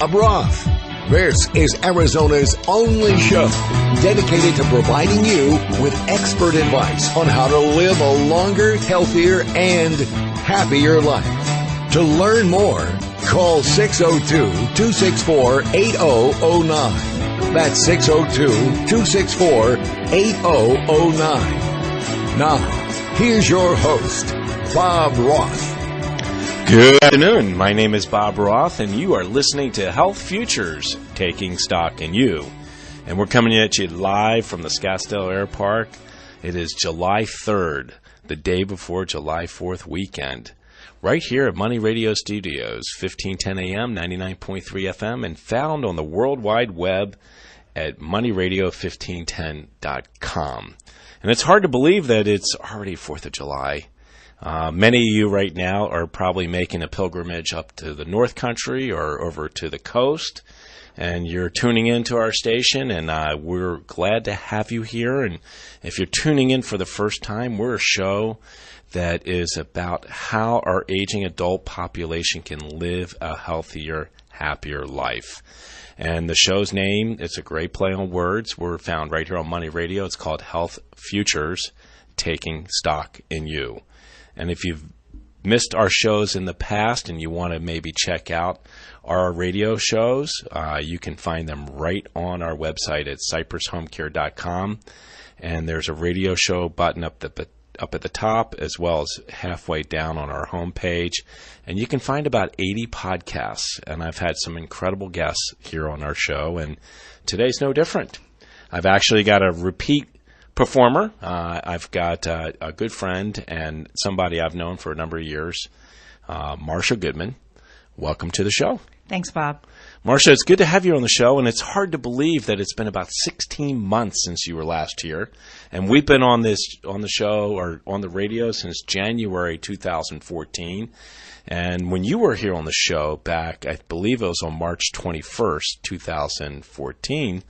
Bob Roth. This is Arizona's only show dedicated to providing you with expert advice on how to live a longer, healthier, and happier life. To learn more, call 602-264-8009. That's 602-264-8009. Now, here's your host, Bob Roth. Good afternoon. My name is Bob Roth, and you are listening to Health Futures, Taking Stock in You. And we're coming at you live from the Scottsdale Air Park. It is July 3rd, the day before July 4th weekend, right here at Money Radio Studios, 1510 AM, 99.3 FM, and found on the World Wide Web at moneyradio1510.com. And it's hard to believe that it's already 4th of July. Many of you right now are probably making a pilgrimage up to the North Country or over to the coast, and you're tuning into our station, and we're glad to have you here. And if you're tuning in for the first time, we're a show that is about how our aging adult population can live a healthier, happier life. And the show's name, it's a great play on words. We're found right here on Money Radio. It's called Health Futures, Taking Stock in You. And if you've missed our shows in the past and you want to maybe check out our radio shows, you can find them right on our website at cypresshomecare.com. And there's a radio show button up at the top as well as halfway down on our homepage. And you can find about 80 podcasts. And I've had some incredible guests here on our show, and today's no different. I've actually got a repeat performer. I've got a good friend and somebody I've known for a number of years, Marsha Goodman. Welcome to the show. Thanks, Bob. Marsha, it's good to have you on the show, and it's hard to believe that it's been about 16 months since you were last here. And we've been on the show or on the radio since January 2014. And when you were here on the show back, I believe it was on March 21st, 2014,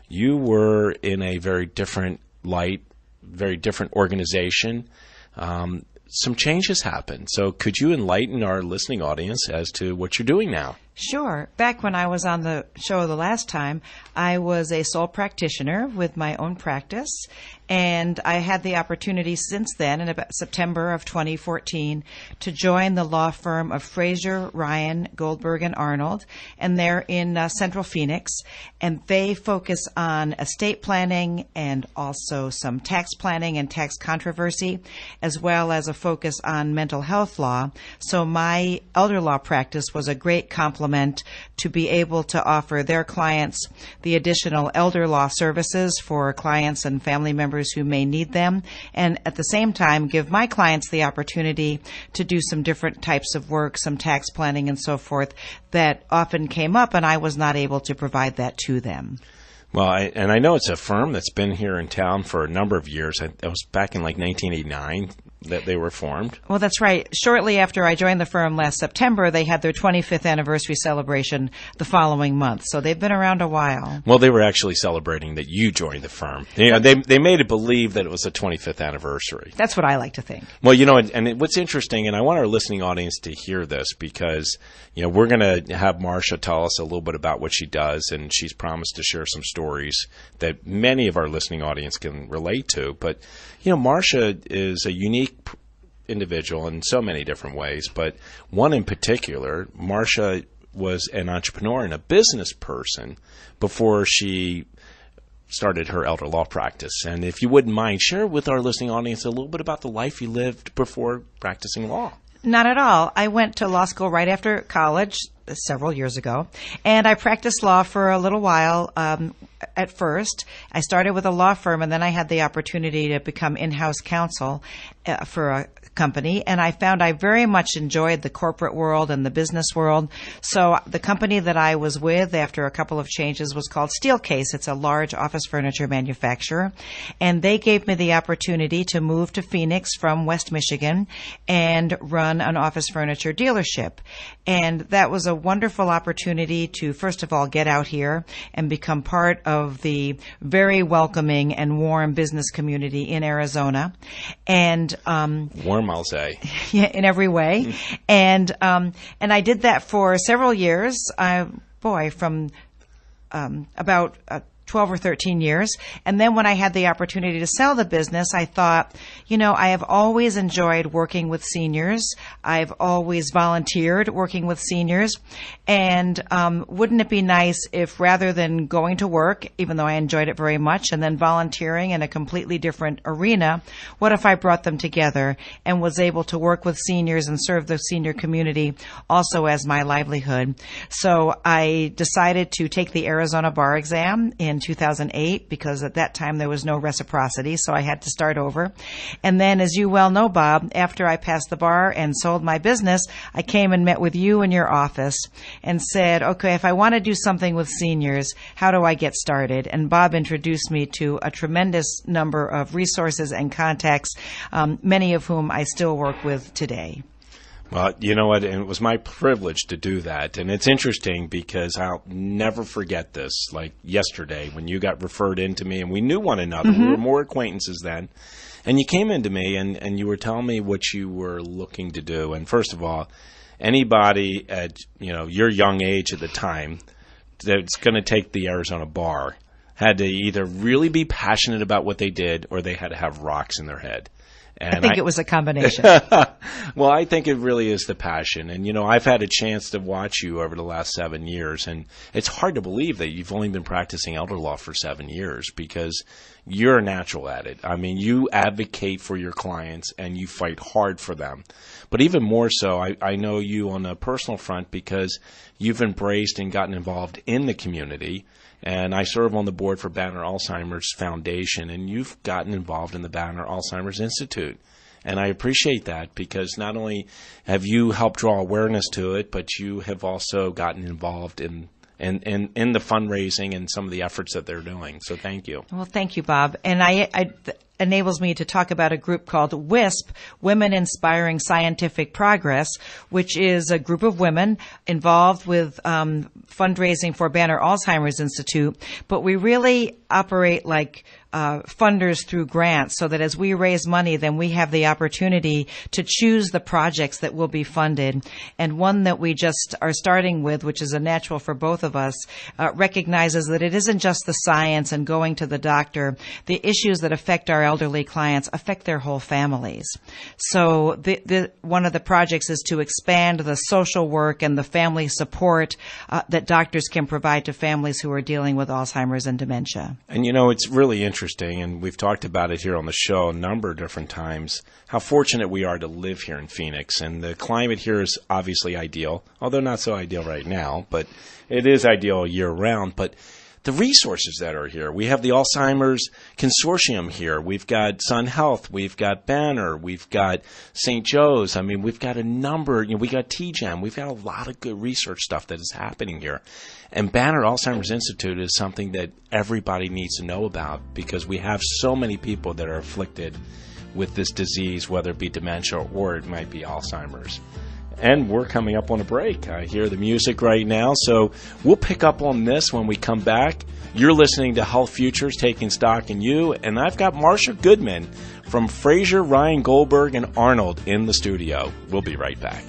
you were in a very different light, very different organization. Some changes happened. So could you enlighten our listening audience as to what you're doing now? Sure. Back when I was on the show the last time, I was a sole practitioner with my own practice, and I had the opportunity since then, in about September of 2014, to join the law firm of Fraser, Ryan, Goldberg, and Arnold, and they're in Central Phoenix, and they focus on estate planning and also some tax planning and tax controversy, as well as a focus on mental health law. So my elder law practice was a great complement to be able to offer their clients the additional elder law services for clients and family members who may need them, and at the same time give my clients the opportunity to do some different types of work, some tax planning and so forth that often came up, and I was not able to provide that to them. Well, I know it's a firm that's been here in town for a number of years. It was back in like 1989 that they were formed. Well, that's right. Shortly after I joined the firm last September, they had their 25th anniversary celebration the following month. So they've been around a while. Well, they were actually celebrating that you joined the firm. You know, they made it believe that it was the 25th anniversary. That's what I like to think. Well, you know, and what's interesting, and I want our listening audience to hear this because, you know, we're going to have Marsha tell us a little bit about what she does, and she's promised to share some stories that many of our listening audience can relate to. But, you know, Marsha is a unique individual in so many different ways, but one in particular, Marsha was an entrepreneur and a business person before she started her elder law practice. And if you wouldn't mind, share with our listening audience a little bit about the life you lived before practicing law. Not at all. I went to law school right after college several years ago, and I practiced law for a little while. At first, I started with a law firm, and then I had the opportunity to become in-house counsel for a company, and I found I very much enjoyed the corporate world and the business world. So the company that I was with after a couple of changes was called Steelcase. It's a large office furniture manufacturer, and they gave me the opportunity to move to Phoenix from West Michigan and run an office furniture dealership. And that was a wonderful opportunity to, first of all, get out here and become part of the very welcoming and warm business community in Arizona. And warm, I'll say. Yeah, in every way. And I did that for several years. from about 12 or 13 years. And then when I had the opportunity to sell the business, I thought, I have always enjoyed working with seniors. I've always volunteered working with seniors. And wouldn't it be nice if rather than going to work, even though I enjoyed it very much, and then volunteering in a completely different arena, what if I brought them together and was able to work with seniors and serve the senior community also as my livelihood? So I decided to take the Arizona bar exam in 2008 because at that time there was no reciprocity, so I had to start over. And then, as you well know, Bob, after I passed the bar and sold my business, I came and met with you in your office and said, okay, if I want to do something with seniors, how do I get started? And Bob introduced me to a tremendous number of resources and contacts, many of whom I still work with today. Well, you know what? And it was my privilege to do that. And it's interesting because I'll never forget this. Like yesterday when you got referred into me and we knew one another. Mm-hmm. We were more acquaintances then. And you came into me and you were telling me what you were looking to do. And first of all, anybody at, your young age at the time that's going to take the Arizona bar had to either really be passionate about what they did or they had to have rocks in their head. And I think it was a combination. Well, I think it really is the passion. And, I've had a chance to watch you over the last 7 years. And it's hard to believe that you've only been practicing elder law for 7 years because you're a natural at it. I mean, you advocate for your clients and you fight hard for them. But even more so, I know you on a personal front because you've embraced and gotten involved in the community. And I serve on the board for Banner Alzheimer's Foundation, and you've gotten involved in the Banner Alzheimer's Institute. And I appreciate that because not only have you helped draw awareness to it, but you have also gotten involved in the fundraising and some of the efforts that they're doing. So thank you. Well, thank you, Bob. And enables me to talk about a group called WISP, Women Inspiring Scientific Progress, which is a group of women involved with fundraising for Banner Alzheimer's Institute. But we really operate like funders through grants so that as we raise money, then we have the opportunity to choose the projects that will be funded. And one that we just are starting with, which is a natural for both of us, recognizes that it isn't just the science and going to the doctor. The issues that affect our elderly clients affect their whole families. So one of the projects is to expand the social work and the family support that doctors can provide to families who are dealing with Alzheimer's and dementia. And it's really interesting, and we've talked about it here on the show a number of different times, how fortunate we are to live here in Phoenix. And the climate here is obviously ideal, although not so ideal right now, but it is ideal year-round. But the resources that are here, we have the Alzheimer's Consortium here. We've got Sun Health. We've got Banner. We've got St. Joe's. I mean, we've got a number. We got TGEM. We've got a lot of good research stuff that is happening here. And Banner Alzheimer's Institute is something that everybody needs to know about because we have so many people that are afflicted with this disease, whether it be dementia or it might be Alzheimer's. And we're coming up on a break. I hear the music right now, so we'll pick up on this when we come back. You're listening to Health Futures, Taking Stock in You, and I've got Marsha Goodman from Fraser, Ryan Goldberg, and Arnold in the studio. We'll be right back.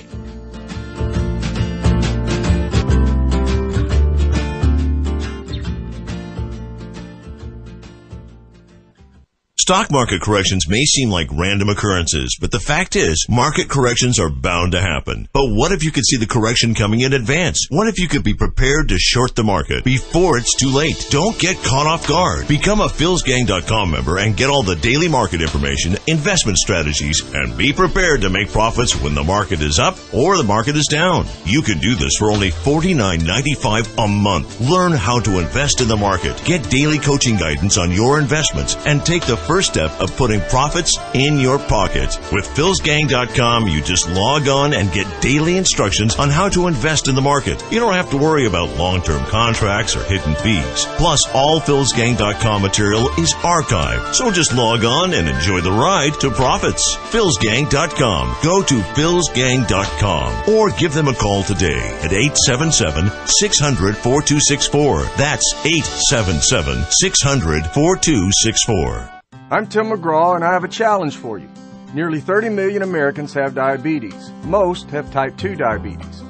Stock market corrections may seem like random occurrences, but the fact is, market corrections are bound to happen. But what if you could see the correction coming in advance? What if you could be prepared to short the market before it's too late? Don't get caught off guard. Become a philsgang.com member and get all the daily market information, investment strategies, and be prepared to make profits when the market is up or the market is down. You can do this for only $49.95 a month. Learn how to invest in the market, get daily coaching guidance on your investments, and take the first step of putting profits in your pocket. With philsgang.com, you just log on and get daily instructions on how to invest in the market. You don't have to worry about long-term contracts or hidden fees. Plus, all philsgang.com material is archived, so just log on and enjoy the ride to profits. philsgang.com. Go to philsgang.com or give them a call today at 877-600-4264. That's 877-600-4264. I'm Tim McGraw, and I have a challenge for you. Nearly 30 million Americans have diabetes. Most have type 2 diabetes.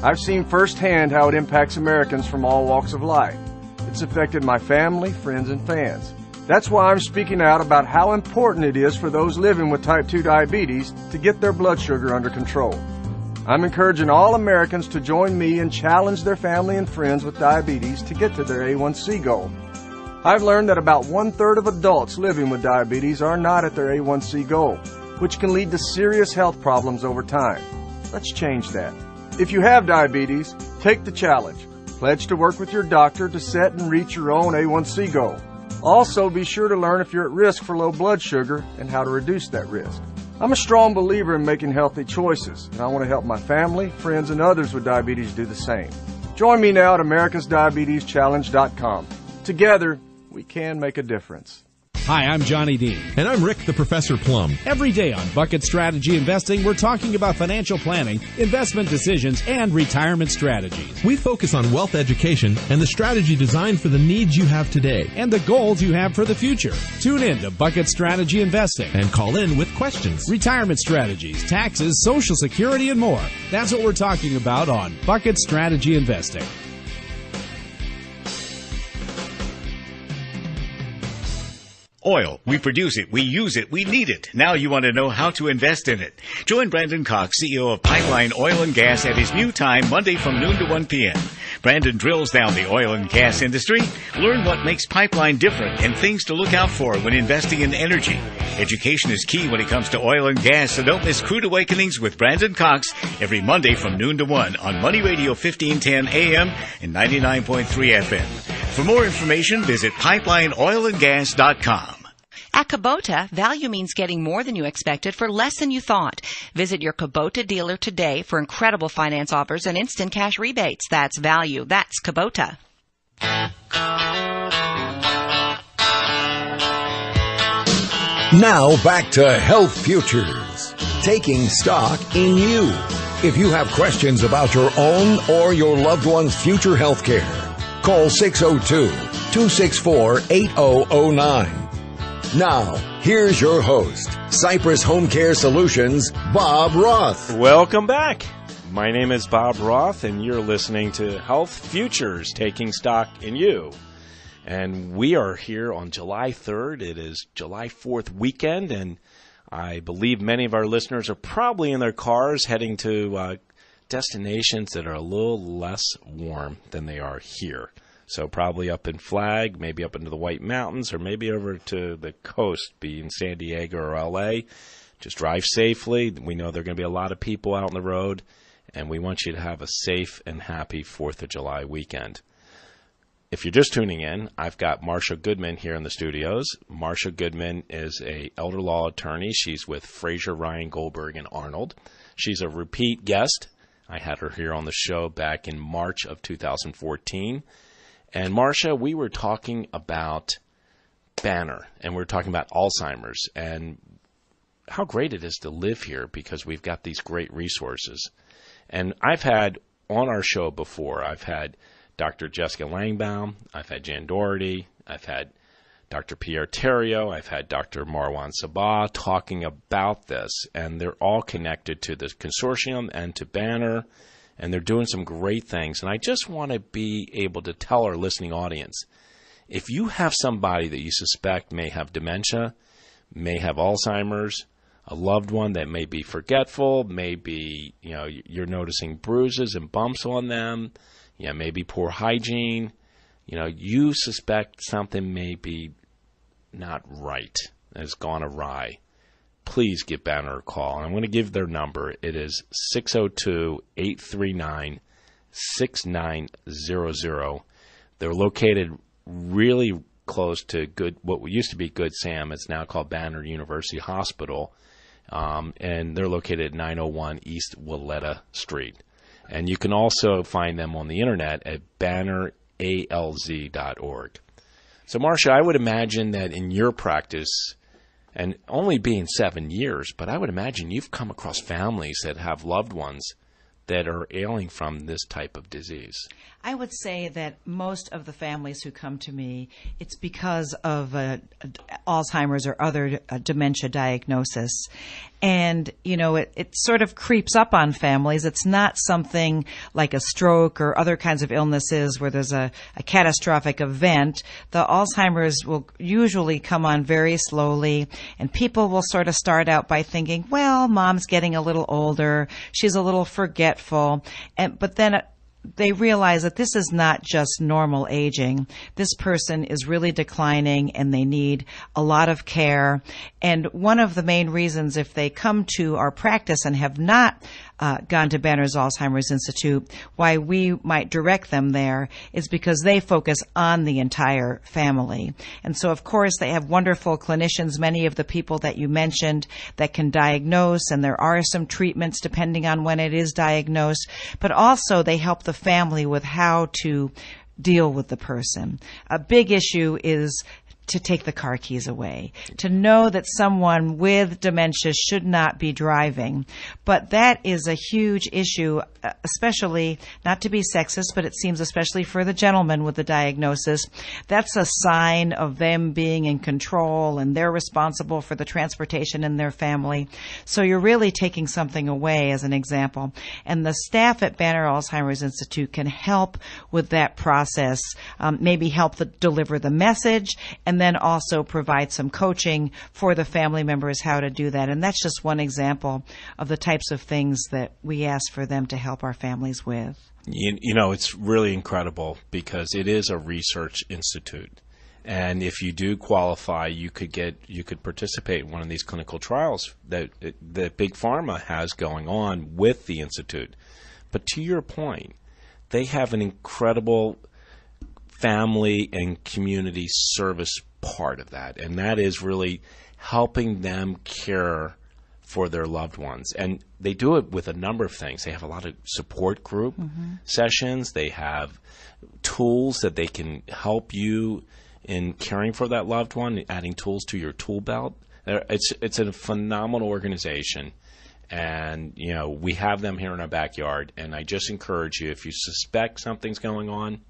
I've seen firsthand how it impacts Americans from all walks of life. It's affected my family, friends, and fans. That's why I'm speaking out about how important it is for those living with type 2 diabetes to get their blood sugar under control. I'm encouraging all Americans to join me and challenge their family and friends with diabetes to get to their A1C goal. I've learned that about 1/3 of adults living with diabetes are not at their A1C goal, which can lead to serious health problems over time. Let's change that. If you have diabetes, take the challenge. Pledge to work with your doctor to set and reach your own A1C goal. Also, be sure to learn if you're at risk for low blood sugar and how to reduce that risk. I'm a strong believer in making healthy choices, and I want to help my family, friends, and others with diabetes do the same. Join me now at americasdiabeteschallenge.com. Together, we can make a difference. Hi, I'm Johnny Dean. And I'm Rick the Professor Plum. Every day on Bucket Strategy Investing, we're talking about financial planning, investment decisions, and retirement strategies. We focus on wealth education and the strategy designed for the needs you have today and the goals you have for the future. Tune in to Bucket Strategy Investing. And call in with questions. Retirement strategies, taxes, Social Security, and more. That's what we're talking about on Bucket Strategy Investing. Oil. We produce it. We use it. We need it. Now you want to know how to invest in it. Join Brandon Cox, CEO of Pipeline Oil and Gas, at his new time, Monday from noon to 1 p.m. Brandon drills down the oil and gas industry. Learn what makes Pipeline different and things to look out for when investing in energy. Education is key when it comes to oil and gas, so don't miss Crude Awakenings with Brandon Cox every Monday from noon to 1 on Money Radio 1510 AM and 99.3 FM. For more information, visit pipelineoilandgas.com. At Kubota, value means getting more than you expected for less than you thought. Visit your Kubota dealer today for incredible finance offers and instant cash rebates. That's value. That's Kubota. Now back to Health Futures, taking stock in you. If you have questions about your own or your loved one's future health care, call 602-264-8009. Now, here's your host, Cypress Home Care Solutions, Bob Roth. Welcome back. My name is Bob Roth, and you're listening to Health Futures, taking stock in you. And we are here on July 3rd. It is July 4th weekend, and I believe many of our listeners are probably in their cars heading to destinations that are a little less warm than they are here. So probably up in Flag, maybe up into the White Mountains, or maybe over to the coast, be in San Diego or L.A. Just drive safely. We know there are going to be a lot of people out on the road, and we want you to have a safe and happy 4th of July weekend. If you're just tuning in, I've got Marsha Goodman here in the studios. Marsha Goodman is an elder law attorney. She's with Fraser, Ryan, Goldberg, and Arnold. She's a repeat guest. I had her here on the show back in March of 2014. And Marsha, we were talking about Banner, and we were talking about Alzheimer's, and how great it is to live here because we've got these great resources. And I've had on our show before, I've had Dr. Jessica Langbaum, I've had Jan Doherty, I've had Dr. Pierre Theriault, I've had Dr. Marwan Sabah talking about this, and they're all connected to this consortium and to Banner, and they're doing some great things. And I just want to be able to tell our listening audience, if you have somebody that you suspect may have dementia, may have Alzheimer's, a loved one that may be forgetful, maybe you're noticing bruises and bumps on them, maybe poor hygiene, you suspect something may be not right, has gone awry, please give Banner a call. And I'm going to give their number. It is 602-839-6900. They're located really close to what used to be Good Sam. It's now called Banner University Hospital. And they're located at 901 East Willetta Street. And you can also find them on the internet at banneralz.org. So, Marsha, I would imagine that in your practice, and only being 7 years, but I would imagine you've come across families that have loved ones that are ailing from this type of disease? I would say that most of the families who come to me, it's because of Alzheimer's or other dementia diagnosis. And, it sort of creeps up on families. It's not something like a stroke or other kinds of illnesses where there's a catastrophic event. The Alzheimer's will usually come on very slowly, and people will sort of start out by thinking, well, mom's getting a little older, she's a little forgetful, but then they realize that this is not just normal aging. This person is really declining and they need a lot of care. And one of the main reasons, if they come to our practice and have not gone to Banner's Alzheimer's Institute, why we might direct them there is because they focus on the entire family. And so, of course, they have wonderful clinicians, many of the people that you mentioned, that can diagnose, and there are some treatments depending on when it is diagnosed, but also they help the family with how to deal with the person. A big issue is to take the car keys away, to know that someone with dementia should not be driving. But that is a huge issue, especially, not to be sexist, but it seems especially for the gentleman with the diagnosis, that's a sign of them being in control and they're responsible for the transportation in their family. So you're really taking something away, as an example. And the staff at Banner Alzheimer's Institute can help with that process, maybe help deliver the message, and then also provide some coaching for the family members how to do that. And that's just one example of the types of things that we ask for them to help our families with. It's really incredible because it is a research institute. And if you do qualify, you could participate in one of these clinical trials that Big Pharma has going on with the institute. But to your point, they have an incredible family and community service part of that, and that is really helping them care for their loved ones. And they do it with a number of things. They have a lot of support group sessions. They have tools that they can help you in caring for that loved one, adding tools to your tool belt. It's a phenomenal organization. And, we have them here in our backyard, and I just encourage you, if you suspect something's going on,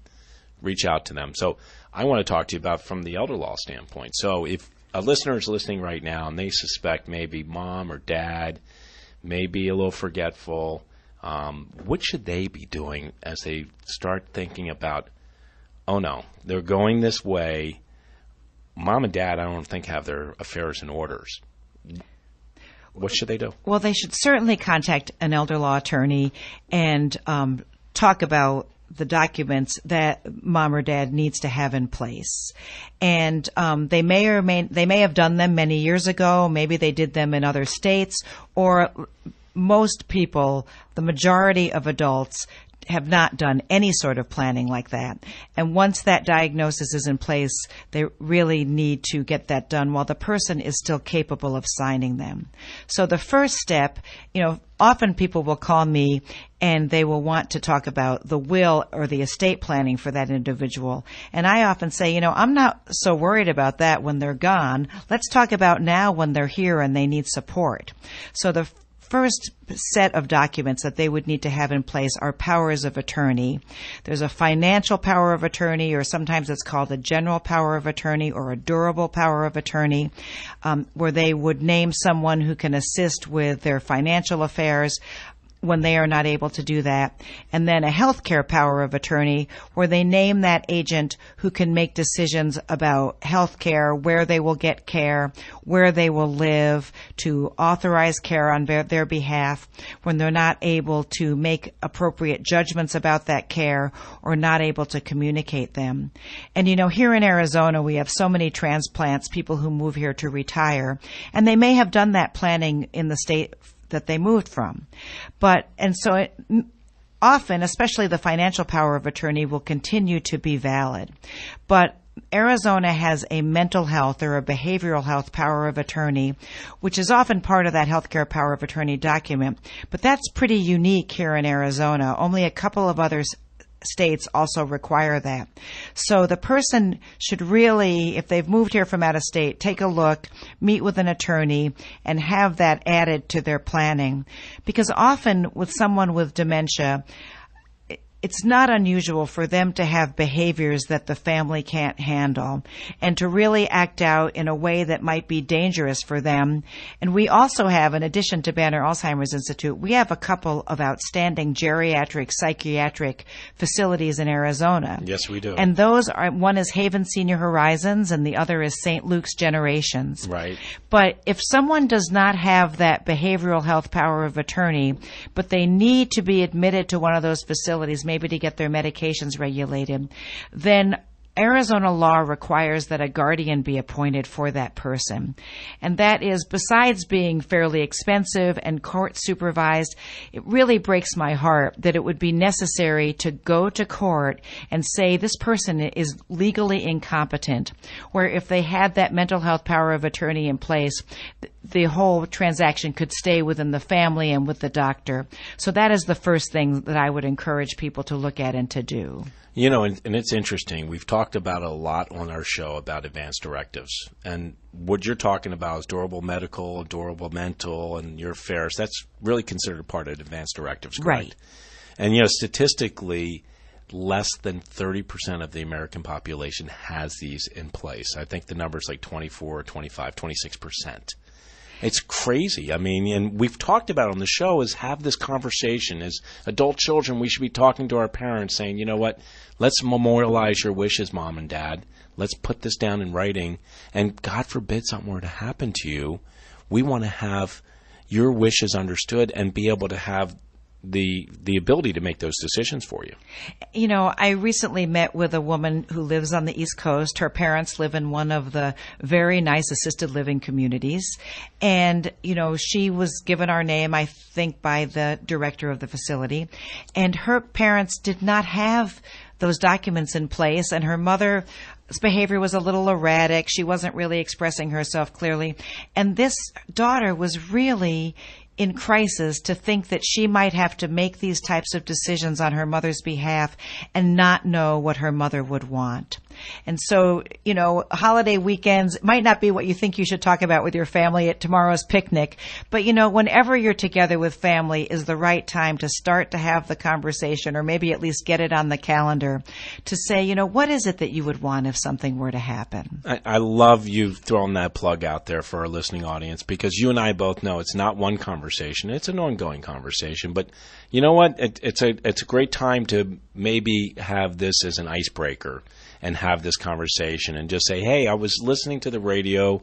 reach out to them. So I want to talk to you about from the elder law standpoint. So if a listener is listening right now and they suspect maybe mom or dad may be a little forgetful, what should they be doing as they start thinking about, oh no, they're going this way. Mom and dad, I don't think, have their affairs in orders. What should they do? Well, they should certainly contact an elder law attorney and talk about the documents that mom or dad needs to have in place. And they may have done them many years ago. Maybe they did them in other states, or most people, the majority of adults, have not done any sort of planning like that. And once that diagnosis is in place, they really need to get that done while the person is still capable of signing them. So the first step, often people will call me and they will want to talk about the will or the estate planning for that individual. And I often say, I'm not so worried about that when they're gone. Let's talk about now when they're here and they need support. So the first set of documents that they would need to have in place are powers of attorney. There's a financial power of attorney, or sometimes it's called a general power of attorney or a durable power of attorney, where they would name someone who can assist with their financial affairs when they are not able to do that. And then a healthcare power of attorney, where they name that agent who can make decisions about healthcare, where they will get care, where they will live, to authorize care on their behalf when they're not able to make appropriate judgments about that care or not able to communicate them. And here in Arizona, we have so many transplants, people who move here to retire, and they may have done that planning in the state that they moved from. Often, especially the financial power of attorney, will continue to be valid. But Arizona has a mental health or a behavioral health power of attorney, which is often part of that healthcare power of attorney document. But that's pretty unique here in Arizona. Only a couple of other states also require that. So the person should really, if they've moved here from out of state, take a look, meet with an attorney, and have that added to their planning. Because often with someone with dementia, it's not unusual for them to have behaviors that the family can't handle and to really act out in a way that might be dangerous for them. And we also have, in addition to Banner Alzheimer's Institute, we have a couple of outstanding geriatric psychiatric facilities in Arizona. Yes, we do. And those are, one is Haven Senior Horizons and the other is St. Luke's Generations. Right. But if someone does not have that behavioral health power of attorney, but they need to be admitted to one of those facilities, maybe to get their medications regulated, then Arizona law requires that a guardian be appointed for that person. And that is, besides being fairly expensive and court supervised, it really breaks my heart that it would be necessary to go to court and say this person is legally incompetent, where if they had that mental health power of attorney in place, the whole transaction could stay within the family and with the doctor. So that is the first thing that I would encourage people to look at and to do. You know, and it's interesting. We've talked about a lot on our show about advance directives. And what you're talking about is durable medical, durable mental, and your affairs. That's really considered part of advance directives, correct? Right. And, you know, statistically, less than 30% of the American population has these in place. I think the number is like 24, 25, 26%. It's crazy. I mean, and we've talked about it on the show, is have this conversation. As adult children, we should be talking to our parents saying, you know what, let's memorialize your wishes, Mom and Dad. Let's put this down in writing. And God forbid something were to happen to you, we want to have your wishes understood and be able to have the ability to make those decisions for you. You know, I recently met with a woman who lives on the East Coast. Her parents live in one of the very nice assisted living communities. And, you know, she was given our name, I think, by the director of the facility. And her parents did not have those documents in place. And her mother's behavior was a little erratic. She wasn't really expressing herself clearly. And this daughter was really in crisis to think that she might have to make these types of decisions on her mother's behalf and not know what her mother would want. And so, you know, holiday weekends might not be what you think you should talk about with your family at tomorrow's picnic. But, you know, whenever you're together with family is the right time to start to have the conversation, or maybe at least get it on the calendar to say, you know, what is it that you would want if something were to happen? I love you throwing that plug out there for our listening audience, because you and I both know it's not one conversation. It's an ongoing conversation. But you know what? It's a great time to maybe have this as an icebreaker and have this conversation and just say, hey, I was listening to the radio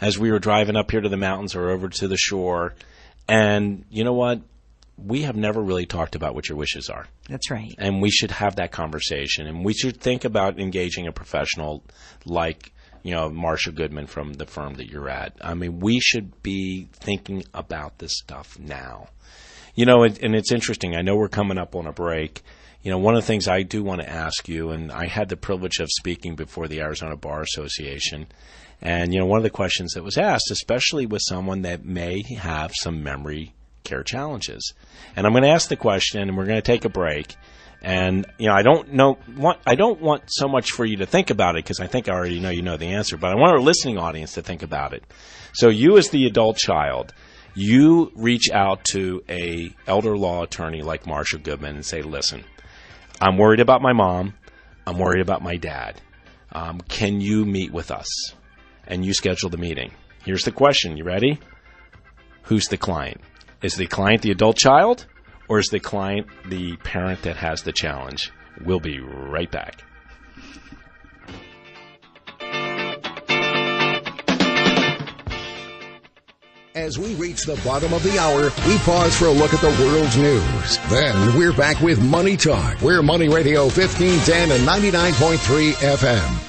as we were driving up here to the mountains or over to the shore, and you know what? We have never really talked about what your wishes are. That's right. And we should have that conversation, and we should think about engaging a professional like, you know, Marsha Goodman from the firm that you're at. I mean, we should be thinking about this stuff now. You know, and it's interesting. I know we're coming up on a break. You know, one of the things I do want to ask you, and I had the privilege of speaking before the Arizona Bar Association, and, you know, one of the questions that was asked, especially with someone that may have some memory care challenges. And I'm going to ask the question, and we're going to take a break. And, you know, I don't want so much for you to think about it, because I think I already know you know the answer, but I want our listening audience to think about it. So you, as the adult child, you reach out to a elder law attorney like Marsha Goodman and say, listen, I'm worried about my mom. I'm worried about my dad. Can you meet with us? And you schedule the meeting. Here's the question. You ready? Who's the client? Is the client the adult child, or is the client the parent that has the challenge? We'll be right back. As we reach the bottom of the hour, we pause for a look at the world's news. Then we're back with Money Talk. We're Money Radio 1510 and 99.3 FM.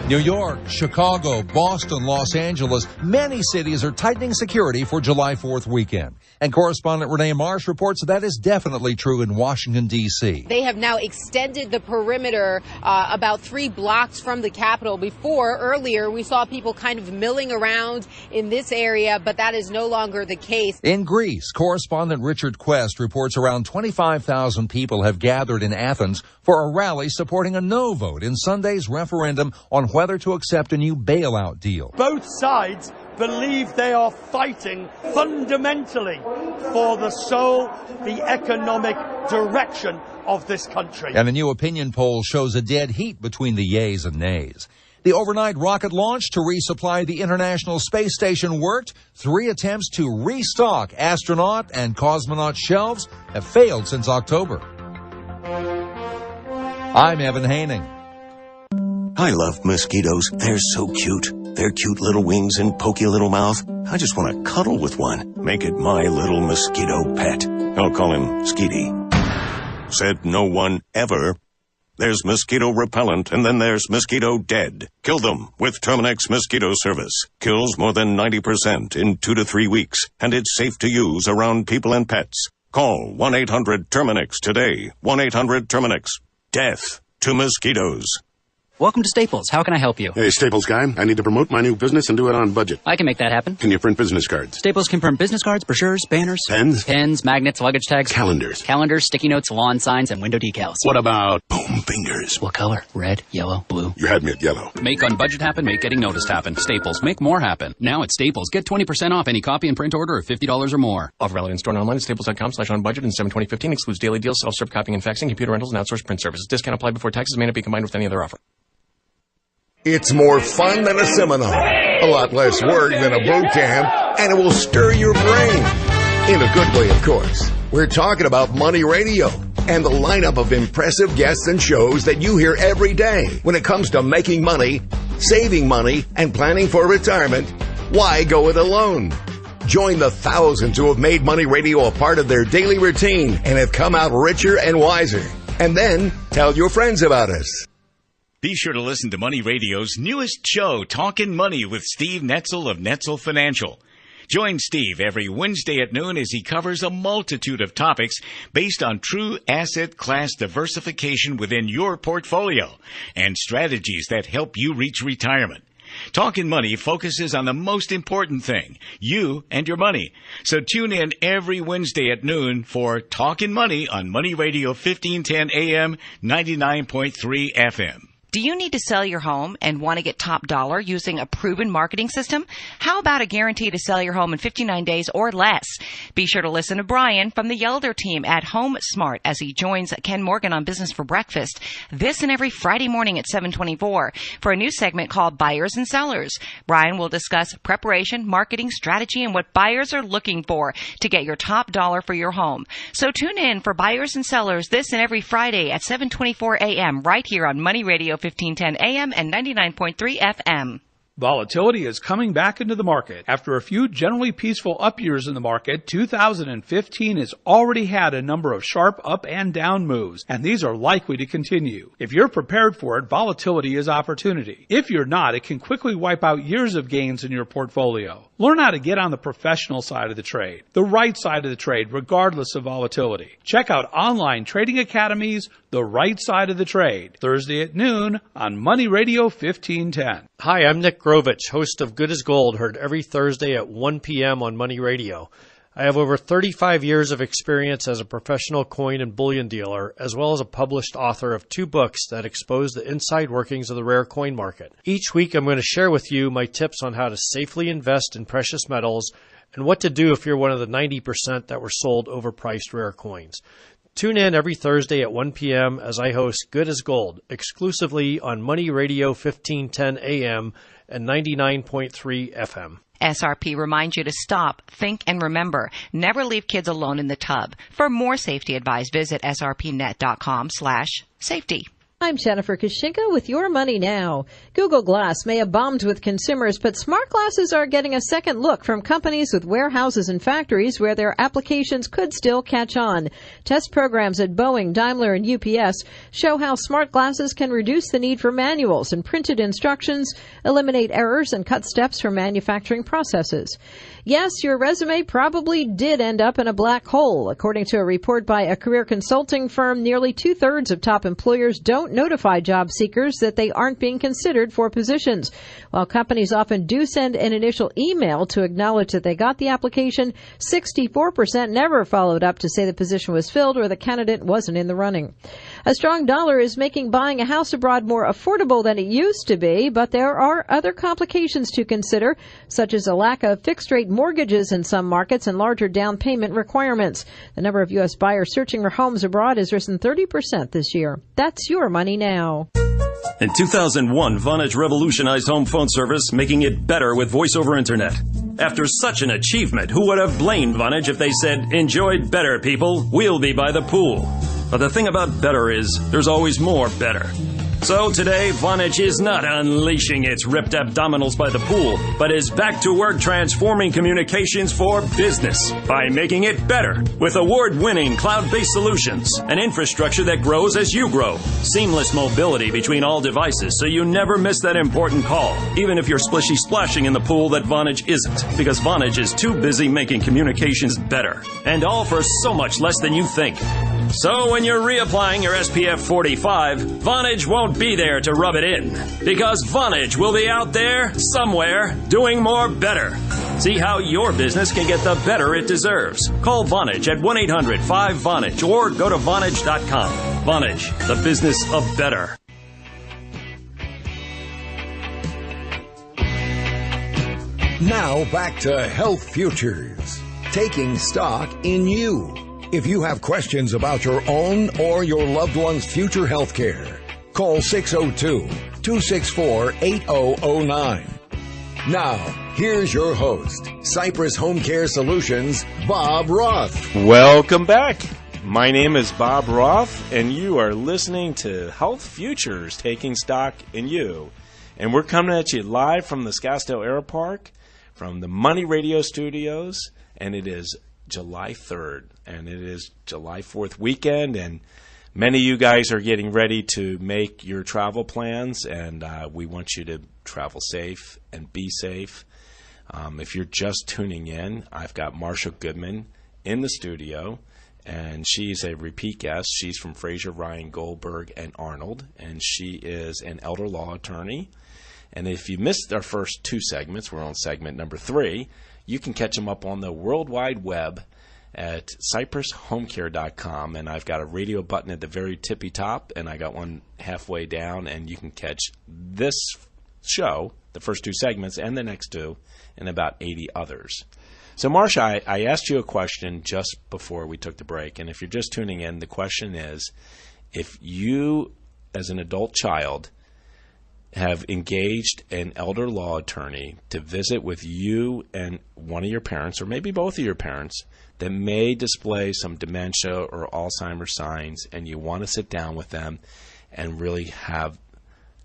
New York, Chicago, Boston, Los Angeles, many cities are tightening security for July 4th weekend. And correspondent Renee Marsh reports that is definitely true in Washington, D.C. They have now extended the perimeter about 3 blocks from the Capitol. Earlier, we saw people kind of milling around in this area, but that is no longer the case. In Greece, correspondent Richard Quest reports around 25,000 people have gathered in Athens for a rally supporting a no vote in Sunday's referendum on whether to accept a new bailout deal. Both sides believe they are fighting fundamentally for the economic direction of this country. And a new opinion poll shows a dead heat between the yays and nays. The overnight rocket launch to resupply the International Space Station worked. 3 attempts to restock astronaut and cosmonaut shelves have failed since October. I'm Evan Haining. I love mosquitoes. They're so cute. Their cute little wings and pokey little mouth. I just want to cuddle with one. Make it my little mosquito pet. I'll call him Skeety. Said no one ever. There's mosquito repellent, and then there's mosquito dead. Kill them with Terminix Mosquito Service. Kills more than 90% in 2 to 3 weeks, and it's safe to use around people and pets. Call 1-800-TERMINIX today. 1-800-TERMINIX. Death to mosquitoes. Welcome to Staples. How can I help you? Hey, Staples guy. I need to promote my new business and do it on budget. I can make that happen. Can you print business cards? Staples can print business cards, brochures, banners. Pens? Pens, magnets, luggage tags. Calendars. Calendars, sticky notes, lawn signs, and window decals. What about foam fingers? What color? Red, yellow, blue? You had me at yellow. Make on budget happen, make getting noticed happen. Staples, make more happen. Now at Staples, get 20% off any copy and print order of $50 or more. Offer valid in store and online at staples.com/on-budget and 7/20/15. Excludes daily deals, self-serve copying and faxing, computer rentals, and outsourced print services. Discount applied before taxes. May not be combined with any other offer. It's more fun than a seminar, a lot less work than a boot camp, and it will stir your brain. In a good way, of course. We're talking about Money Radio and the lineup of impressive guests and shows that you hear every day. When it comes to making money, saving money, and planning for retirement, why go it alone? Join the thousands who have made Money Radio a part of their daily routine and have come out richer and wiser. And then tell your friends about us. Be sure to listen to Money Radio's newest show, Talkin' Money with Steve Netzel of Netzel Financial. Join Steve every Wednesday at noon as he covers a multitude of topics based on true asset class diversification within your portfolio and strategies that help you reach retirement. Talkin' Money focuses on the most important thing, you and your money. So tune in every Wednesday at noon for Talkin' Money on Money Radio 1510 AM, 99.3 FM. Do you need to sell your home and want to get top dollar using a proven marketing system? How about a guarantee to sell your home in 59 days or less? Be sure to listen to Brian from the Yelder team at Home Smart as he joins Ken Morgan on Business for Breakfast this and every Friday morning at 7:24 for a new segment called Buyers and Sellers. Brian will discuss preparation, marketing, strategy, and what buyers are looking for to get your top dollar for your home. So tune in for Buyers and Sellers this and every Friday at 7:24 a.m. right here on Money Radio 1510 AM and 99.3 FM. Volatility is coming back into the market. After a few generally peaceful up years in the market, 2015 has already had a number of sharp up and down moves, and these are likely to continue. If you're prepared for it, volatility is opportunity. If you're not, it can quickly wipe out years of gains in your portfolio. Learn how to get on the professional side of the trade, the right side of the trade, regardless of volatility. Check out Online Trading Academy's The Right Side of the Trade, Thursday at noon on Money Radio 1510. Hi, I'm Nick Grovich, host of Good as Gold, heard every Thursday at 1 p.m. on Money Radio. I have over 35 years of experience as a professional coin and bullion dealer, as well as a published author of 2 books that expose the inside workings of the rare coin market. Each week I'm going to share with you my tips on how to safely invest in precious metals and what to do if you're one of the 90% that were sold overpriced rare coins. Tune in every Thursday at 1 p.m. as I host Good as Gold, exclusively on Money Radio 1510 AM and 99.3 FM. SRP reminds you to stop, think, and remember. Never leave kids alone in the tub. For more safety advice, visit srpnet.com/safety. I'm Jennifer Kushinka with Your Money Now. Google Glass may have bombed with consumers, but smart glasses are getting a second look from companies with warehouses and factories where their applications could still catch on. Test programs at Boeing, Daimler, and UPS show how smart glasses can reduce the need for manuals and printed instructions, eliminate errors, and cut steps from manufacturing processes. Yes, your resume probably did end up in a black hole. According to a report by a career consulting firm, nearly 2/3 of top employers don't notify job seekers that they aren't being considered for positions. While companies often do send an initial email to acknowledge that they got the application, 64% never followed up to say the position was filled or the candidate wasn't in the running. A strong dollar is making buying a house abroad more affordable than it used to be, but there are other complications to consider, such as a lack of fixed-rate mortgages in some markets and larger down payment requirements. The number of U.S. buyers searching for homes abroad has risen 30% this year. That's Your Money Now. In 2001, Vonage revolutionized home phone service, making it better with voice-over internet. After such an achievement, who would have blamed Vonage if they said, "Enjoy better, people, we'll be by the pool"? But the thing about better is, there's always more better. So today, Vonage is not unleashing its ripped abdominals by the pool, but is back to work transforming communications for business by making it better with award-winning cloud-based solutions, an infrastructure that grows as you grow, seamless mobility between all devices so you never miss that important call, even if you're splishy-splashing in the pool that Vonage isn't, because Vonage is too busy making communications better, and all for so much less than you think. So when you're reapplying your SPF 45, Vonage won't be there to rub it in, because Vonage will be out there, somewhere, doing more better. See how your business can get the better it deserves. Call Vonage at 1-800-5-VONAGE or go to Vonage.com. Vonage, the business of better. Now back to Health Futures, taking stock in you. If you have questions about your own or your loved one's future health care, call 602-264-8009. Now, here's your host, Cypress Home Care Solutions, Bob Roth. Welcome back. My name is Bob Roth, and you are listening to Health Futures, taking stock in you. And we're coming at you live from the Scottsdale Airpark, from the Money Radio Studios, and it is July 3rd, and it is July 4th weekend, and many of you guys are getting ready to make your travel plans, and we want you to travel safe and be safe. If you're just tuning in, I've got Marsha Goodman in the studio, and she's a repeat guest. She's from Fraser, Ryan, Goldberg, and Arnold, and she is an elder law attorney. And if you missed our first two segments, we're on segment number 3, you can catch them up on the World Wide Web at cypresshomecare.com, and I've got a radio button at the very tippy top, and I got one halfway down, and you can catch this show, the first two segments, and the next two, and about 80 others. So, Marsha, I asked you a question just before we took the break, and if you're just tuning in, the question is, if you, as an adult child, have engaged an elder law attorney to visit with you and one of your parents, or maybe both of your parents, that may display some dementia or Alzheimer's signs, and you want to sit down with them and really have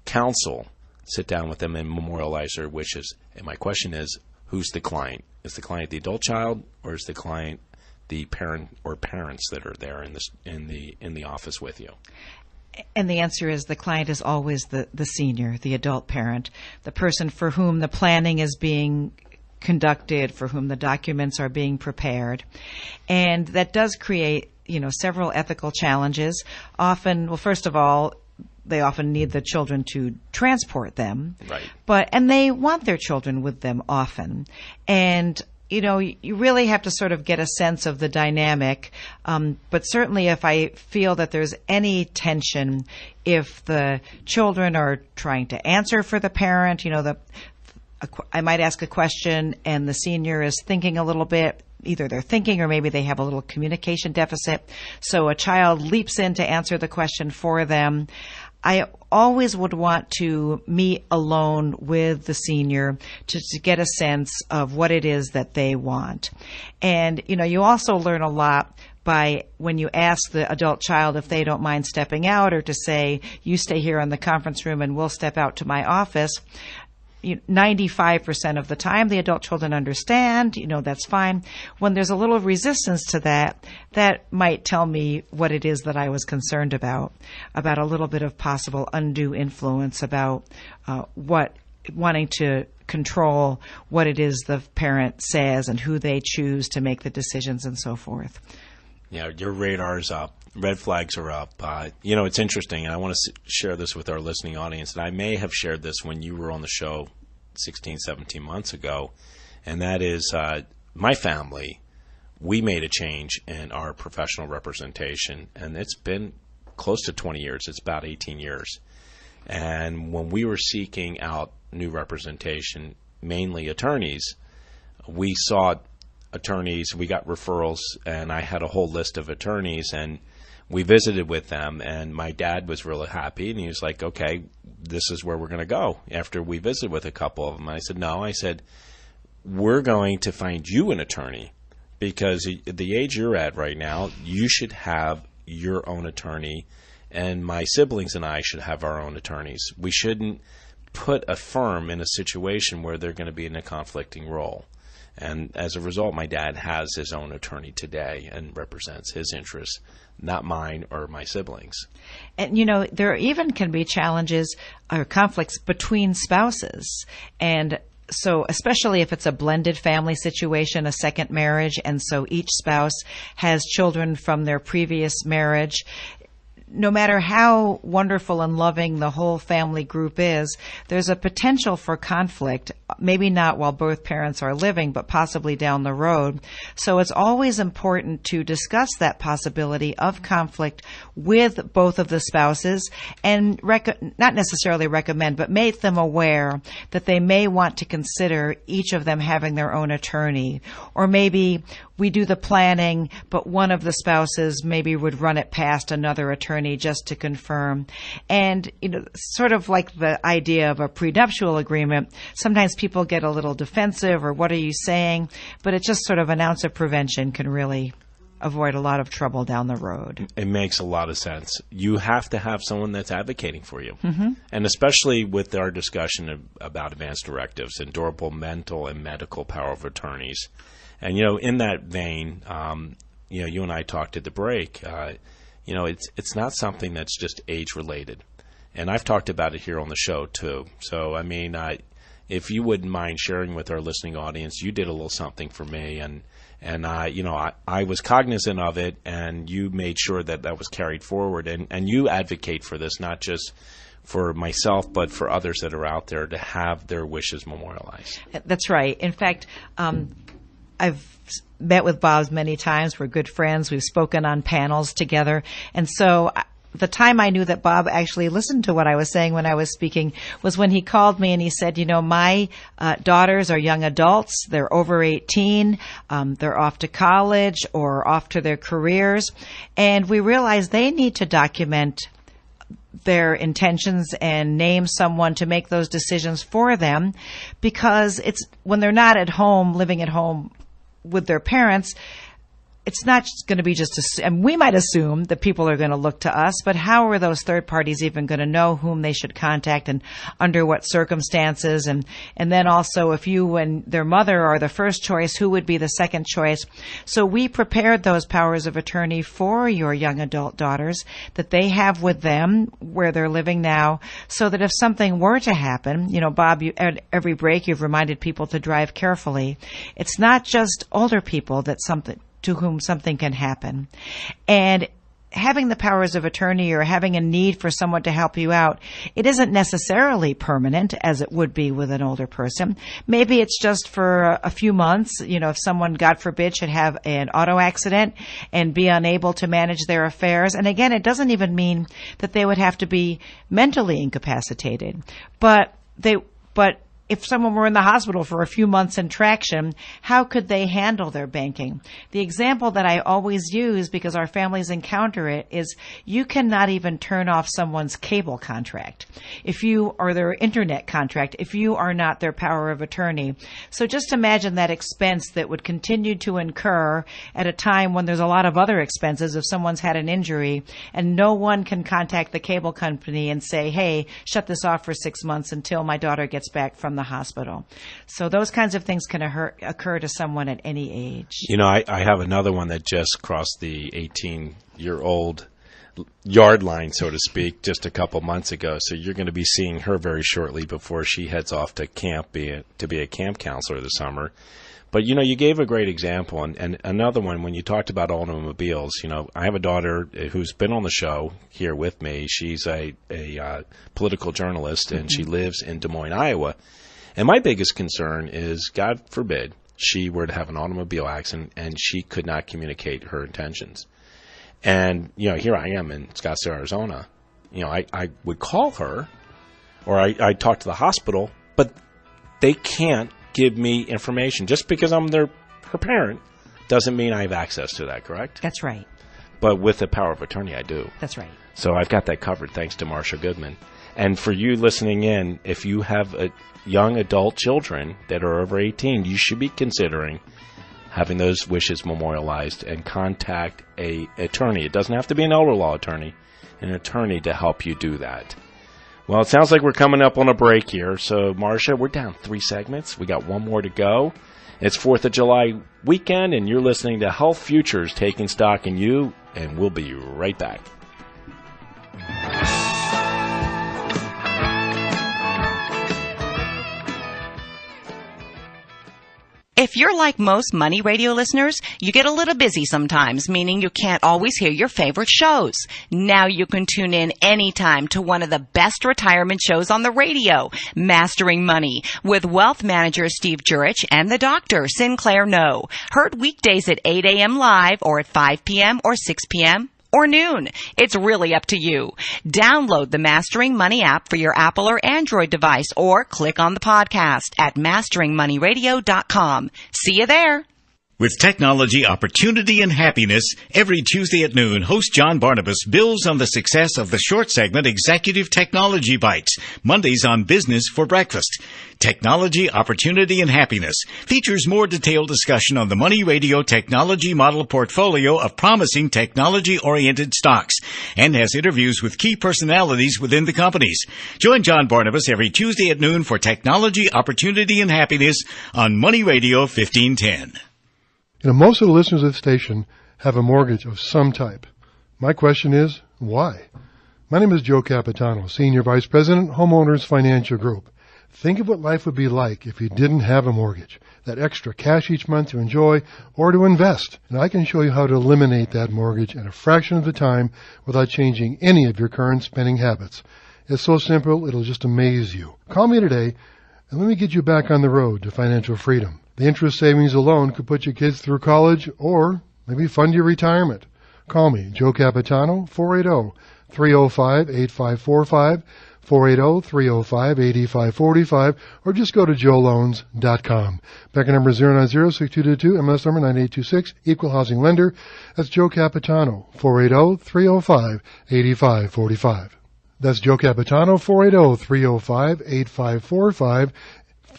counsel sit down with them and memorialize their wishes. And my question is, who's the client? Is the client the adult child, or is the client the parent or parents that are there in the office with you? And the answer is the client is always the senior, the adult parent, the person for whom the planning is being conducted, for whom the documents are being prepared. And that does create, several ethical challenges. Often, well, first of all, they often need the children to transport them. Right. And they want their children with them often. And you really have to sort of get a sense of the dynamic. But certainly if I feel that there's any tension, if the children are trying to answer for the parent, I might ask a question and the senior is thinking a little bit. Either they're thinking or maybe they have a little communication deficit. So a child leaps in to answer the question for them. I always would want to meet alone with the senior to get a sense of what it is that they want. And, you also learn a lot by when you ask the adult child if they don't mind stepping out, or to say, you stay here in the conference room and we'll step out to my office, 95% of the time the adult children understand, that's fine. When there's a little resistance to that, that might tell me what it is that I was concerned about a little bit of possible undue influence, about wanting to control what it is the parent says and who they choose to make the decisions and so forth. Yeah, your radar's up. Red flags are up. It's interesting, and I want to share this with our listening audience, and I may have shared this when you were on the show 16, 17 months ago, and that is my family, we made a change in our professional representation, and it's been close to 20 years. It's about 18 years. And when we were seeking out new representation, mainly attorneys, we sought attorneys, we got referrals, and I had a whole list of attorneys, and we visited with them, and my dad was really happy, and he was like, okay, this is where we're going to go, after we visited with a couple of them. And I said, no, we're going to find you an attorney, because at the age you're at right now, you should have your own attorney, and my siblings and I should have our own attorneys. We shouldn't put a firm in a situation where they're going to be in a conflicting role. And as a result, my dad has his own attorney today and represents his interests, not mine or my siblings. And, there even can be challenges or conflicts between spouses. And so especially if it's a blended family situation, a second marriage, and so each spouse has children from their previous marriage, no matter how wonderful and loving the whole family group is, there's a potential for conflict, maybe not while both parents are living, but possibly down the road. So it's always important to discuss that possibility of conflict with both of the spouses, and not necessarily recommend, but make them aware that they may want to consider each of them having their own attorney. Or maybe we do the planning, but one of the spouses maybe would run it past another attorney just to confirm. And, sort of like the idea of a prenuptial agreement, sometimes people get a little defensive, or what are you saying? But it's just sort of an ounce of prevention can really avoid a lot of trouble down the road. It makes a lot of sense. You have to have someone that's advocating for you. Mm-hmm. And especially with our discussion about advance directives and durable mental and medical power of attorneys. And, in that vein, you and I talked at the break, it's not something that's just age-related. And I've talked about it here on the show, too. So, if you wouldn't mind sharing with our listening audience, you did a little something for me, and I was cognizant of it, and you made sure that was carried forward. And you advocate for this, not just for myself, but for others that are out there to have their wishes memorialized. That's right. In fact, I've met with Bob many times. We're good friends. We've spoken on panels together. And so the time I knew that Bob actually listened to what I was saying when I was speaking was when he called me and he said, my daughters are young adults. They're over 18. They're off to college or off to their careers. And we realized they need to document their intentions and name someone to make those decisions for them, because it's when they're not at home, living at home with their parents, it's not going to be and we might assume that people are going to look to us, but how are those third parties even going to know whom they should contact and under what circumstances? And then also, if you and their mother are the first choice, who would be the second choice? So we prepared those powers of attorney for your young adult daughters that they have with them where they're living now, so that if something were to happen, Bob, at every break you've reminded people to drive carefully. It's not just older people to whom something can happen. And having the powers of attorney or having a need for someone to help you out, it isn't necessarily permanent as it would be with an older person. Maybe it's just for a few months. If someone, God forbid, should have an auto accident and be unable to manage their affairs. And again, it doesn't even mean that they would have to be mentally incapacitated, but if someone were in the hospital for a few months in traction, how could they handle their banking? The example that I always use, because our families encounter it, is you cannot even turn off someone's cable contract or their internet contract if you are not their power of attorney. So just imagine that expense that would continue to incur at a time when there's a lot of other expenses if someone's had an injury, and no one can contact the cable company and say, hey, shut this off for 6 months until my daughter gets back from the hospital. So those kinds of things can occur to someone at any age. You know, I have another one that just crossed the 18-year-old yard line, so to speak, just a couple months ago. So you're going to be seeing her very shortly before she heads off to camp to be a camp counselor this summer. But, you know, you gave a great example. And another one, when you talked about automobiles, you know, I have a daughter who's been on the show here with me. She's a political journalist, and she lives in Des Moines, Iowa. And my biggest concern is, God forbid, she were to have an automobile accident and she could not communicate her intentions. And, you know, here I am in Scottsdale, Arizona. You know, I would call her, or I'd talk to the hospital, but they can't give me information. Just because I'm her parent doesn't mean I have access to that, correct? That's right. But with the power of attorney, I do. That's right. So I've got that covered thanks to Marsha Goodman. And for you listening in, if you have young adult children that are over 18, you should be considering having those wishes memorialized and contact an attorney. It doesn't have to be an elder law attorney, an attorney to help you do that. Well, it sounds like we're coming up on a break here. So, Marsha, we're down 3 segments. We got one more to go. It's 4th of July weekend, and you're listening to Health Futures Taking Stock in You, and we'll be right back. If you're like most Money Radio listeners, you get a little busy sometimes, meaning you can't always hear your favorite shows. Now you can tune in anytime to one of the best retirement shows on the radio, Mastering Money, with wealth manager Steve Jurich and the doctor, Sinclair No. Heard weekdays at 8 a.m. live, or at 5 p.m. or 6 p.m. or noon. It's really up to you. Download the Mastering Money app for your Apple or Android device, or click on the podcast at masteringmoneyradio.com. See you there. With technology, opportunity, and happiness, every Tuesday at noon, host John Barnabas builds on the success of the short segment Executive Technology Bites, Mondays on Business for Breakfast. Technology, Opportunity, and Happiness features more detailed discussion on the Money Radio technology model portfolio of promising technology-oriented stocks, and has interviews with key personalities within the companies. Join John Barnabas every Tuesday at noon for Technology, Opportunity, and Happiness on Money Radio 1510. You know, most of the listeners of the station have a mortgage of some type. My question is, why? My name is Joe Capitano, Senior Vice President, Homeowners Financial Group. Think of what life would be like if you didn't have a mortgage, that extra cash each month to enjoy or to invest. And I can show you how to eliminate that mortgage in a fraction of the time without changing any of your current spending habits. It's so simple, it'll just amaze you. Call me today and let me get you back on the road to financial freedom. The interest savings alone could put your kids through college or maybe fund your retirement. Call me, Joe Capitano, 480-305-8545, 480-305-8545, or just go to joeloans.com. Back number 090-6222, MLS number 9826, Equal Housing Lender. That's Joe Capitano, 480-305-8545. That's Joe Capitano, 480-305-8545,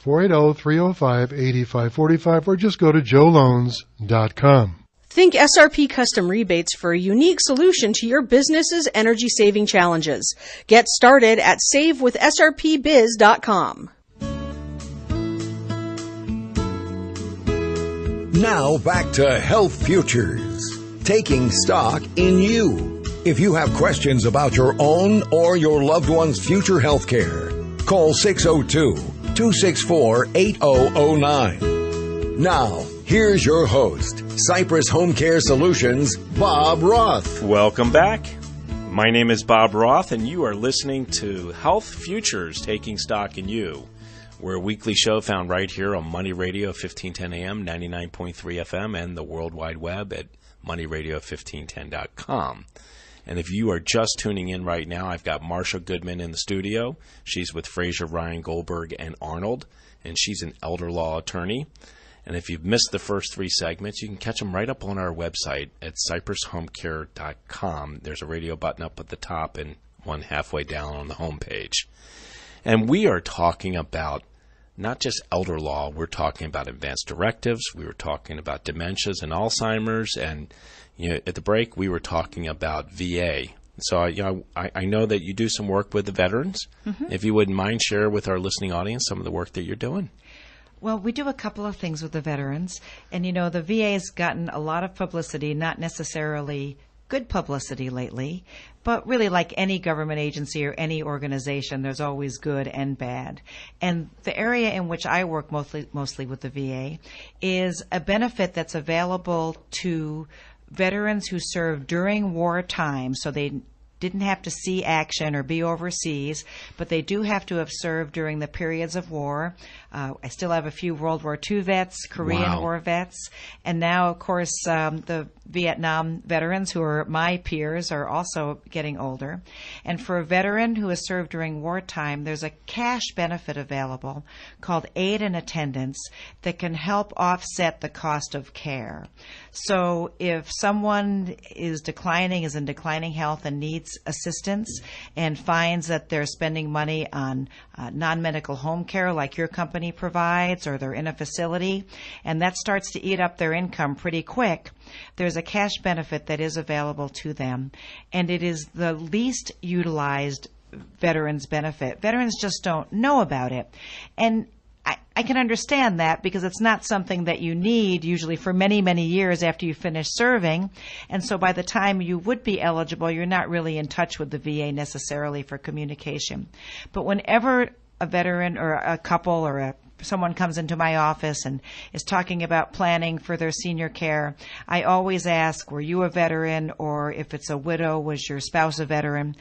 480-305-8545, or just go to joeloans.com. Think SRP Custom Rebates for a unique solution to your business's energy-saving challenges. Get started at savewithsrpbiz.com. Now back to Health Futures, taking stock in you. If you have questions about your own or your loved one's future health care, call 602-264-8009. Now, here's your host, Cypress Home Care Solutions, Bob Roth. Welcome back. My name is Bob Roth, and you are listening to Health Futures, Taking Stock in You. We're a weekly show found right here on Money Radio 1510 AM, 99.3 FM, and the World Wide Web at moneyradio1510.com. And if you are just tuning in right now, I've got Marsha Goodman in the studio. She's with Fraser, Ryan, Goldberg, and Arnold, and she's an elder law attorney. And if you've missed the first 3 segments, you can catch them right up on our website at cypresshomecare.com. There's a radio button up at the top and one halfway down on the homepage. And we are talking about not just elder law, we're talking about advanced directives, we were talking about dementias and Alzheimer's, and at the break we were talking about VA. So I know that you do some work with the veterans. Mm-hmm. If you wouldn't mind, share with our listening audience some of the work that you're doing. Well, we do a couple of things with the veterans, and the VA has gotten a lot of publicity, not necessarily good publicity lately, but really like any government agency or any organization, there's always good and bad. And the area in which I work mostly with the VA is a benefit that's available to veterans who served during wartime, so they didn't have to see action or be overseas, but they do have to have served during the periods of war. I still have a few World War II vets, Korean War vets, and now, of course, the Vietnam veterans who are my peers are also getting older. And for a veteran who has served during wartime, there's a cash benefit available called aid and attendance that can help offset the cost of care. So if someone is in declining health and needs assistance and finds that they're spending money on non-medical home care like your company provides, or they're in a facility, and that starts to eat up their income pretty quick, there's a cash benefit that is available to them, and it is the least utilized veterans benefit. Veterans just don't know about it. And I can understand that, because it's not something that you need usually for many, many years after you finish serving. And so by the time you would be eligible, you're not really in touch with the VA necessarily for communication. But whenever a veteran or a couple or someone comes into my office and is talking about planning for their senior care, I always ask, were you a veteran? Or if it's a widow, was your spouse a veteran?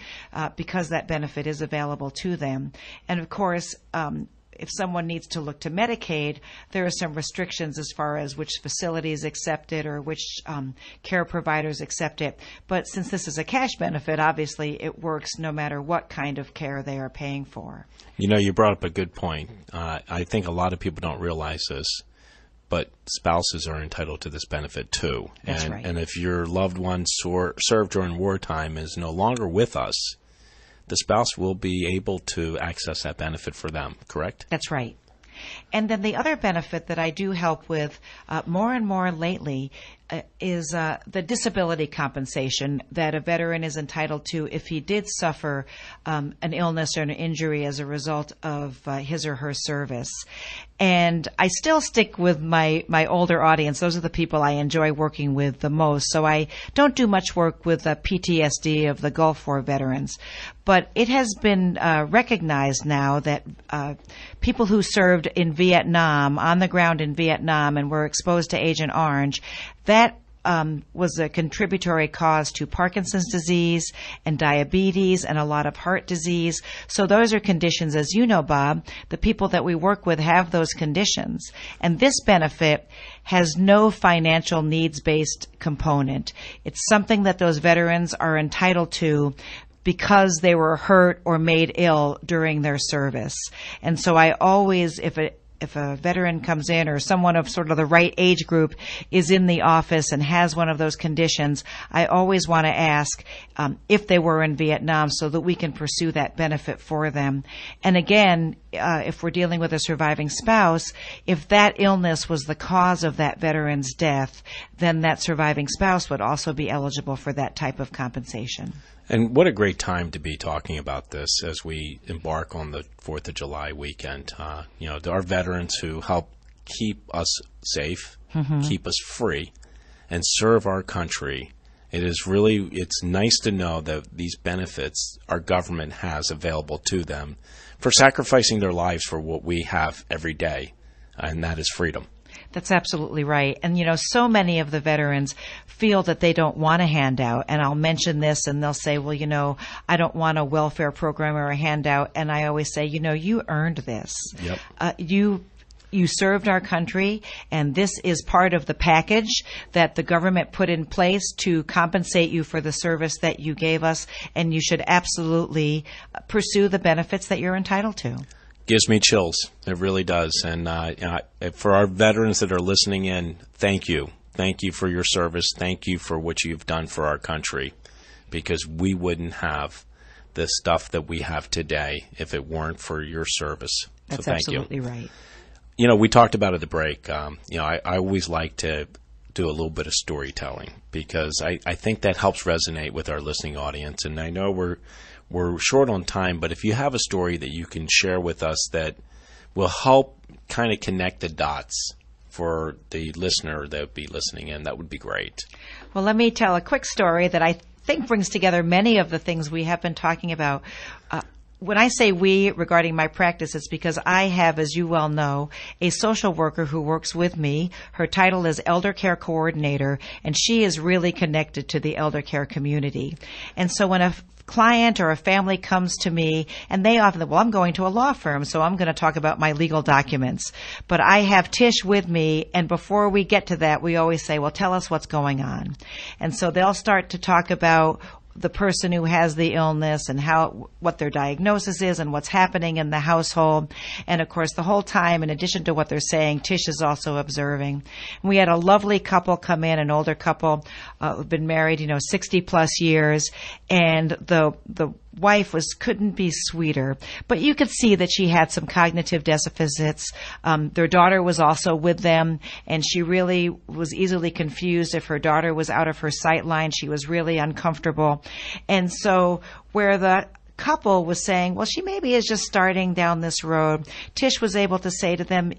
Because that benefit is available to them. And of course, if someone needs to look to Medicaid, there are some restrictions as far as which facilities accept it or which care providers accept it. But since this is a cash benefit, obviously it works no matter what kind of care they are paying for. You brought up a good point. I think a lot of people don't realize this, but spouses are entitled to this benefit too. That's right. And if your loved one served during wartime is no longer with us, the spouse will be able to access that benefit for them, correct? That's right. And then the other benefit that I do help with more and more lately is the disability compensation that a veteran is entitled to if he did suffer an illness or an injury as a result of his or her service. And I still stick with my older audience. Those are the people I enjoy working with the most. So I don't do much work with PTSD of the Gulf War veterans. But it has been recognized now that people who served in Vietnam, on the ground in Vietnam, and were exposed to Agent Orange, that was a contributory cause to Parkinson's disease and diabetes and a lot of heart disease. So those are conditions, as you know, Bob, the people that we work with have those conditions. And this benefit has no financial needs-based component. It's something that those veterans are entitled to because they were hurt or made ill during their service. And so I always, if a veteran comes in or someone of sort of the right age group is in the office and has one of those conditions, I always want to ask if they were in Vietnam so that we can pursue that benefit for them. And again, if we're dealing with a surviving spouse, if that illness was the cause of that veteran's death, then that surviving spouse would also be eligible for that type of compensation. And what a great time to be talking about this as we embark on the 4th of July weekend. Our veterans who help keep us safe, keep us free, and serve our country. It's nice to know that these benefits our government has available to them for sacrificing their lives for what we have every day, and that is freedom. That's absolutely right. And, so many of the veterans feel that they don't want a handout. And I'll mention this and they'll say, well, I don't want a welfare program or a handout. And I always say, you earned this. Yep. You you served our country, and this is part of the package that the government put in place to compensate you for the service that you gave us, and you should absolutely pursue the benefits that you're entitled to. Gives me chills. It really does. And for our veterans that are listening in, thank you. Thank you for your service. Thank you for what you've done for our country, because we wouldn't have the stuff that we have today if it weren't for your service. That's so thank absolutely you. Right. You know, we talked about at the break, I always like to do a little bit of storytelling, because I think that helps resonate with our listening audience. And I know we're short on time, but if you have a story that you can share with us that will help kind of connect the dots for the listener that would be listening in, that would be great. Well, let me tell a quick story that I think brings together many of the things we have been talking about. When I say we regarding my practice, it's because I have, as you well know, a social worker who works with me. Her title is Elder Care Coordinator, and she is really connected to the elder care community. And so when a client or a family comes to me, and they often, well, I'm going to a law firm, so I'm going to talk about my legal documents. But I have Tish with me, and before we get to that, we always say, well, tell us what's going on. And so they'll start to talk about the person who has the illness and what their diagnosis is and what's happening in the household. And of course, the whole time, in addition to what they're saying, Tish is also observing. We had a lovely couple come in, an older couple who've been married, 60 plus years, and the wife couldn't be sweeter, but you could see that she had some cognitive deficits. Their daughter was also with them, and she really was easily confused. If her daughter was out of her sight line, she was really uncomfortable. And so where the couple was saying, well, she maybe is just starting down this road, Tish was able to say to them,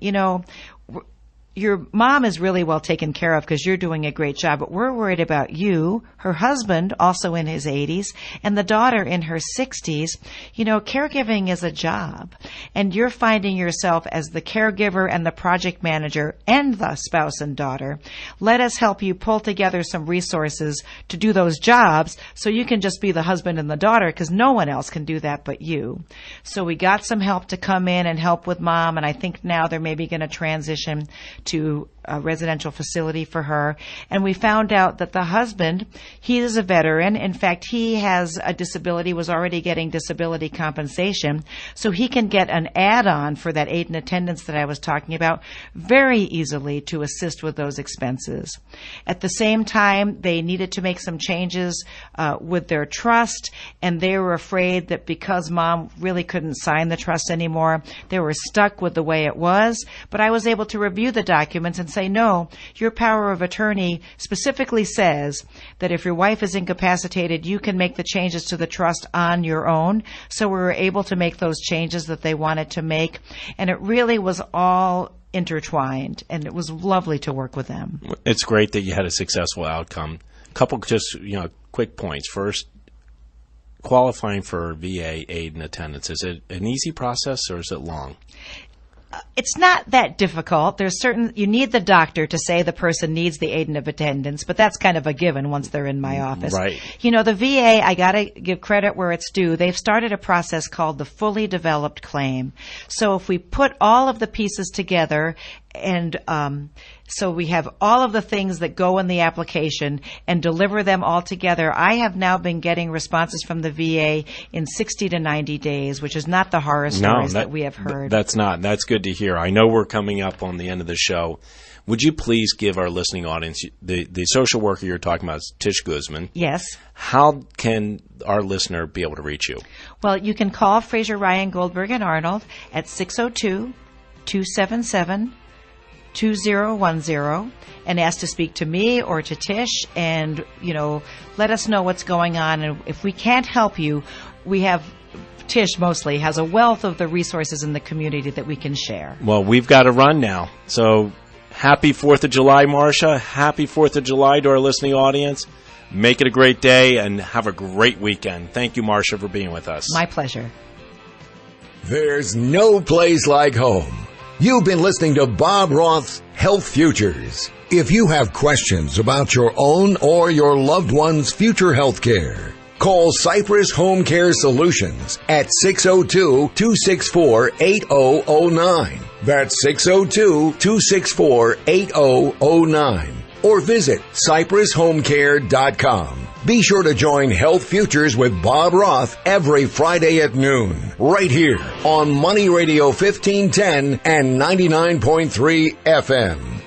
your mom is really well taken care of because you're doing a great job, but we're worried about you, her husband, also in his 80s, and the daughter in her 60s. Caregiving is a job, and you're finding yourself as the caregiver and the project manager and the spouse and daughter. Let us help you pull together some resources to do those jobs so you can just be the husband and the daughter, because no one else can do that but you. So we got some help to come in and help with mom, and I think now they're maybe going to transition to a residential facility for her. And we found out that the husband, he is a veteran. In fact, he has a disability, was already getting disability compensation, so he can get an add-on for that aid and attendance that I was talking about very easily to assist with those expenses. At the same time, they needed to make some changes with their trust, and they were afraid that because mom really couldn't sign the trust anymore, they were stuck with the way it was. But I was able to review the documents and say, no, your power of attorney specifically says that if your wife is incapacitated, you can make the changes to the trust on your own. So we were able to make those changes that they wanted to make, and it really was all intertwined, and it was lovely to work with them. It's great that you had a successful outcome. A couple just quick points. First, qualifying for VA aid and attendance, is it an easy process or is it long? It's not that difficult. You need the doctor to say the person needs the aid and attendance, but that's kind of a given once they're in my office. Right. The VA, I got to give credit where it's due. They've started a process called the fully developed claim. So if we put all of the pieces together, and so we have all of the things that go in the application and deliver them all together, I have now been getting responses from the VA in 60 to 90 days, which is not the horror stories that we have heard. That's not. That's good to hear. I know we're coming up on the end of the show. Would you please give our listening audience, the social worker you're talking about is Tish Goodman. Yes. How can our listener be able to reach you? Well, you can call Fraser, Ryan, Goldberg, and Arnold at 602-277-2010 and ask to speak to me or to Tish, and let us know what's going on. And if we can't help you, we have Tish mostly has a wealth of the resources in the community that we can share. Well, we've got to run now. So happy 4th of July, Marsha. Happy 4th of July to our listening audience. Make it a great day and have a great weekend. Thank you, Marsha, for being with us. My pleasure. There's no place like home. You've been listening to Bob Roth's Health Futures. If you have questions about your own or your loved one's future health care, call Cypress Home Care Solutions at 602-264-8009. That's 602-264-8009. Or visit CypressHomeCare.com. Be sure to join Health Futures with Bob Roth every Friday at noon, right here on Money Radio 1510 and 99.3 FM.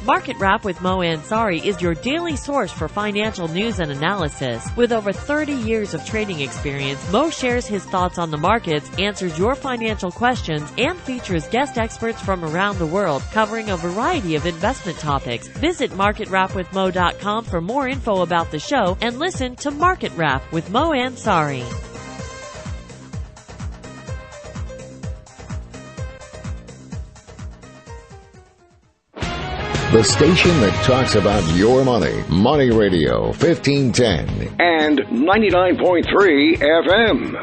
Market Wrap with Mo Ansari is your daily source for financial news and analysis. With over 30 years of trading experience, Mo shares his thoughts on the markets, answers your financial questions, and features guest experts from around the world covering a variety of investment topics. Visit MarketWrapWithMo.com for more info about the show and listen to Market Wrap with Mo Ansari. The station that talks about your money. Money Radio 1510 and 99.3 FM.